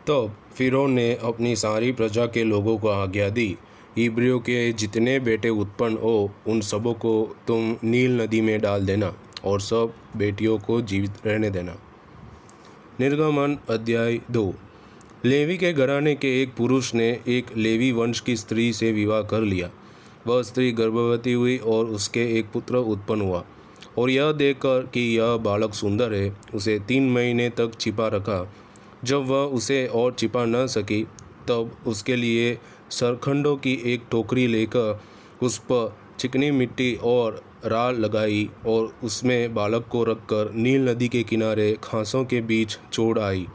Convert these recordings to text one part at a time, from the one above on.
तब फ़िरौन ने अपनी सारी प्रजा के लोगों को आज्ञा दी, इब्रियों के जितने बेटे उत्पन्न हो उन सबों को तुम नील नदी में डाल देना और सब बेटियों को जीवित रहने देना। निर्गमन अध्याय 2। लेवी के घराने के एक पुरुष ने एक लेवी वंश की स्त्री से विवाह कर लिया। वह स्त्री गर्भवती हुई और उसके एक पुत्र उत्पन्न हुआ, और यह देखकर कि यह बालक सुंदर है, उसे 3 महीने तक छिपा रखा। जब वह उसे और छिपा न सकी, तब उसके लिए सरखंडों की एक टोकरी लेकर उस पर चिकनी मिट्टी और राल लगाई और उसमें बालक को रखकर नील नदी के किनारे घासों के बीच छोड़ आई।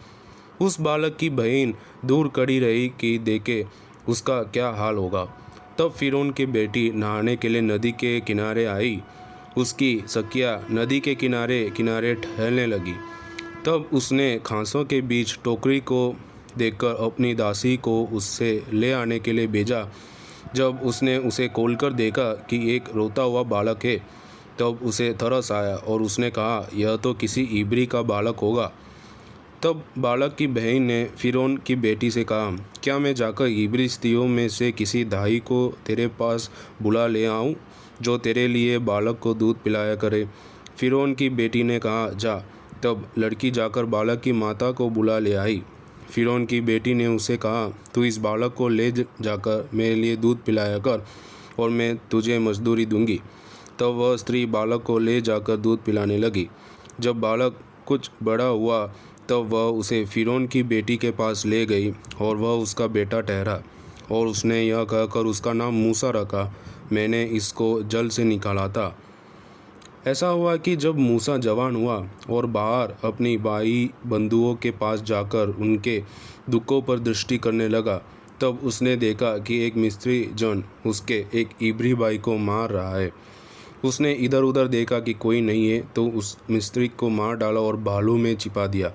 उस बालक की बहन दूर खड़ी रही कि देखे उसका क्या हाल होगा। तब फ़िरौन की बेटी नहाने के लिए नदी के किनारे आई। उसकी सखियाँ नदी के किनारे किनारे टहलने लगी। तब उसने घासों के बीच टोकरी को देखकर अपनी दासी को उससे ले आने के लिए भेजा। जब उसने उसे खोलकर देखा कि एक रोता हुआ बालक है, तब उसे तरस आया और उसने कहा, यह तो किसी इब्री का बालक होगा। तब बालक की बहन ने फ़िरौन की बेटी से कहा, क्या मैं जाकर इब्री स्त्रियों में से किसी दाई को तेरे पास बुला ले आऊँ, जो तेरे लिए बालक को दूध पिलाया करे? फ़िरौन की बेटी ने कहा, जा। तब लड़की जाकर बालक की माता को बुला ले आई। फ़िरौन की बेटी ने उसे कहा, तू इस बालक को ले जाकर मेरे लिए दूध पिलाया कर और मैं तुझे मजदूरी दूंगी। तब वह स्त्री बालक को ले जाकर दूध पिलाने लगी। जब बालक कुछ बड़ा हुआ, तब वह उसे फ़िरौन की बेटी के पास ले गई और वह उसका बेटा ठहरा, और उसने यह कहकर उसका नाम मूसा रखा, मैंने इसको जल से निकाला था। ऐसा हुआ कि जब मूसा जवान हुआ और बाहर अपनी भाई बंधुओं के पास जाकर उनके दुखों पर दृष्टि करने लगा, तब उसने देखा कि एक मिस्री जन उसके एक इब्री भाई को मार रहा है। उसने इधर उधर देखा कि कोई नहीं है, तो उस मिस्री को मार डाला और भालू में छिपा दिया।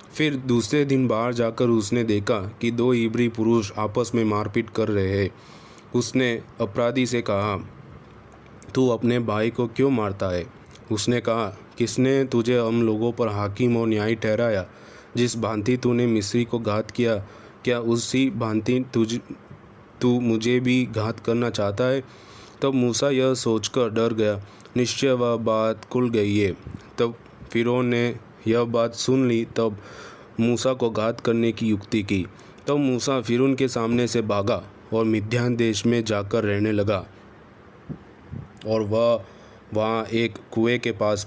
फिर दूसरे दिन बाहर जाकर उसने देखा कि 2 इब्री पुरुष आपस में मारपीट कर रहे हैं। उसने अपराधी से कहा, तू अपने भाई को क्यों मारता है? उसने कहा, किसने तुझे हम लोगों पर हाकिम और न्यायी ठहराया? जिस भांति तूने मिस्री को घात किया, क्या उसी भांति तू मुझे भी घात करना चाहता है? तब मूसा यह सोचकर डर गया, निश्चय वह बात खुल गई है। तब फ़िरौन ने यह बात सुन ली, तब मूसा को घात करने की युक्ति की। तब मूसा फ़िरौन के सामने से भागा और मिद्यान देश में जाकर रहने लगा, और वह वहाँ एक कुएं के पास